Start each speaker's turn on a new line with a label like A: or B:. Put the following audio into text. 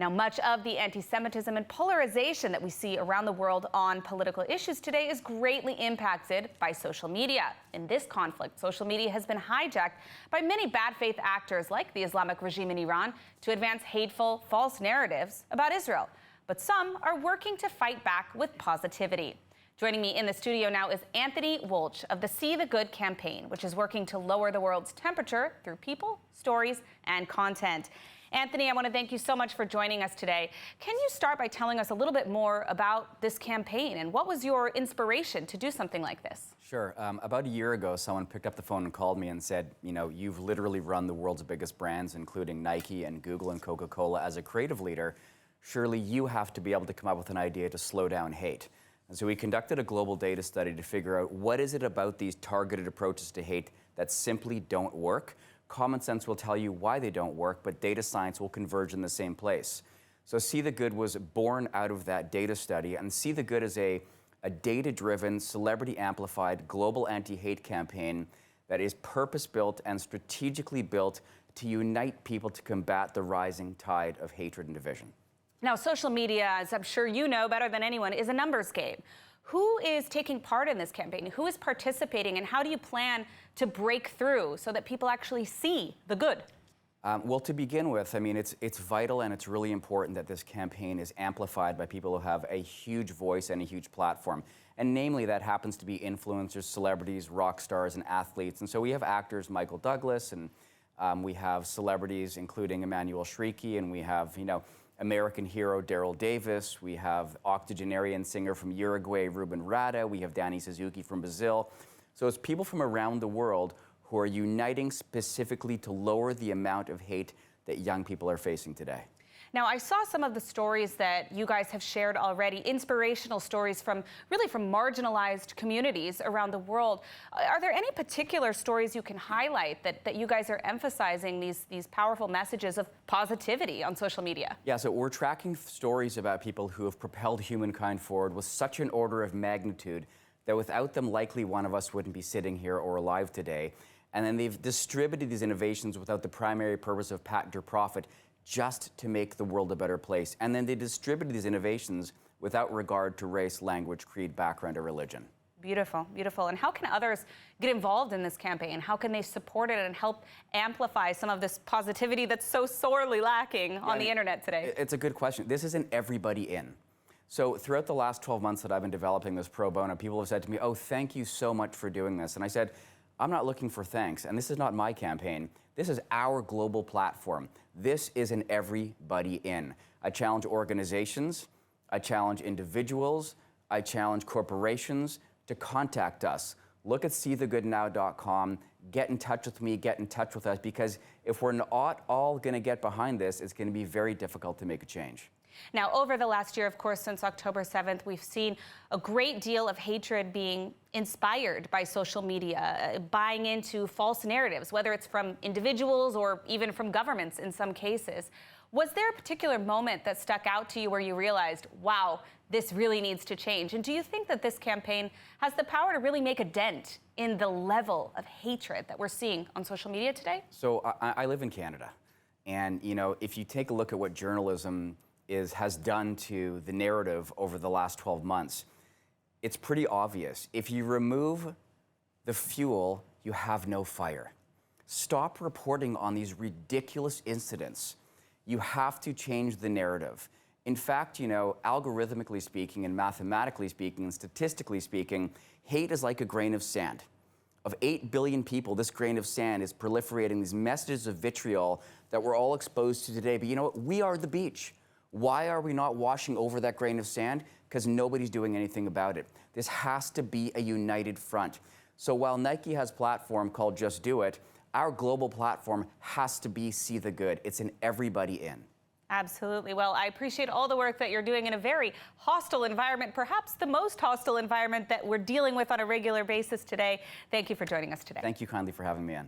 A: Now, much of the anti-Semitism and polarization that we see around the world on political issues today is greatly impacted by social media. In this conflict, social media has been hijacked by many bad faith actors like the Islamic regime in Iran to advance hateful, false narratives about Israel. But some are working to fight back with positivity. Joining me in the studio now is Anthony Wolch of the See the Good campaign, which is working to lower the world's temperature through people, stories, and content. Anthony, I want to thank you so much for joining us today. Can you start by telling us a little bit more about this campaign and what was your inspiration to do something like this?
B: Sure. About a year ago, someone picked up the phone and called me and said, you know, you've literally run the world's biggest brands, including Nike and Google and Coca-Cola. As a creative leader, surely you have to be able to come up with an idea to slow down hate. And so we conducted a global data study to figure out what is it about these targeted approaches to hate that simply don't work. Common sense will tell you why they don't work, but data science will converge in the same place. So See the Good was born out of that data study, and See the Good is a data-driven, celebrity-amplified global anti-hate campaign that is purpose-built and strategically built to unite people to combat the rising tide of hatred and division.
A: Now, social media, as I'm sure you know better than anyone, is a numbers game. Who is taking part in this campaign? Who is participating, and how do you plan to break through so that people actually see the good?
B: Well, to begin with, I mean, it's vital and it's really important that this campaign is amplified by people who have a huge voice and a huge platform. And namely, that happens to be influencers, celebrities, rock stars, and athletes. And so we have actors, Michael Douglas, and we have celebrities, including Emmanuel Shrieky, and we have, you know, American hero Daryl Davis. We have octogenarian singer from Uruguay, Ruben Rada. We have Danny Suzuki from Brazil. So it's people from around the world who are uniting specifically to lower the amount of hate that young people are facing today.
A: Now, I saw some of the stories that you guys have shared already, inspirational stories from marginalized communities around the world. Are there any particular stories you can highlight that you guys are emphasizing these powerful messages of positivity on social media?
B: Yeah, so we're tracking stories about people who have propelled humankind forward with such an order of magnitude that without them, likely one of us wouldn't be sitting here or alive today. And then they've distributed these innovations without the primary purpose of patent or profit, just to make the world a better place. And then they distributed these innovations without regard to race, language, creed, background, or religion.
A: Beautiful, beautiful. And how can others get involved in this campaign? How can they support it and help amplify some of this positivity that's so sorely lacking on the internet today?
B: It's a good question. This is an everybody in. So throughout the last 12 months that I've been developing this pro bono, people have said to me, oh, thank you so much for doing this. And I said, I'm not looking for thanks, and this is not my campaign. This is our global platform. This is an everybody in. I challenge organizations, I challenge individuals, I challenge corporations to contact us. Look at seethegoodnow.com, get in touch with me, get in touch with us, because if we're not all gonna get behind this, it's gonna be very difficult to make a change.
A: Now, over the last year, of course, since October 7th, we've seen a great deal of hatred being inspired by social media, buying into false narratives, whether it's from individuals or even from governments in some cases. Was there a particular moment that stuck out to you where you realized, wow, this really needs to change? And do you think that this campaign has the power to really make a dent in the level of hatred that we're seeing on social media today?
B: So I live in Canada. And, you know, if you take a look at what journalism has done to the narrative over the last 12 months, it's pretty obvious. If you remove the fuel, you have no fire. Stop reporting on these ridiculous incidents. You have to change the narrative. In fact, you know, algorithmically speaking and mathematically speaking and statistically speaking, hate is like a grain of sand. Of 8 billion people, this grain of sand is proliferating these messages of vitriol that we're all exposed to today. But you know what? We are the beach. Why are we not washing over that grain of sand? Because nobody's doing anything about it. This has to be a united front. So while Nike has a platform called Just Do It, our global platform has to be See the Good. It's an everybody in.
A: Absolutely. Well, I appreciate all the work that you're doing in a very hostile environment, perhaps the most hostile environment that we're dealing with on a regular basis today. Thank you for joining us today.
B: Thank you kindly for having me in.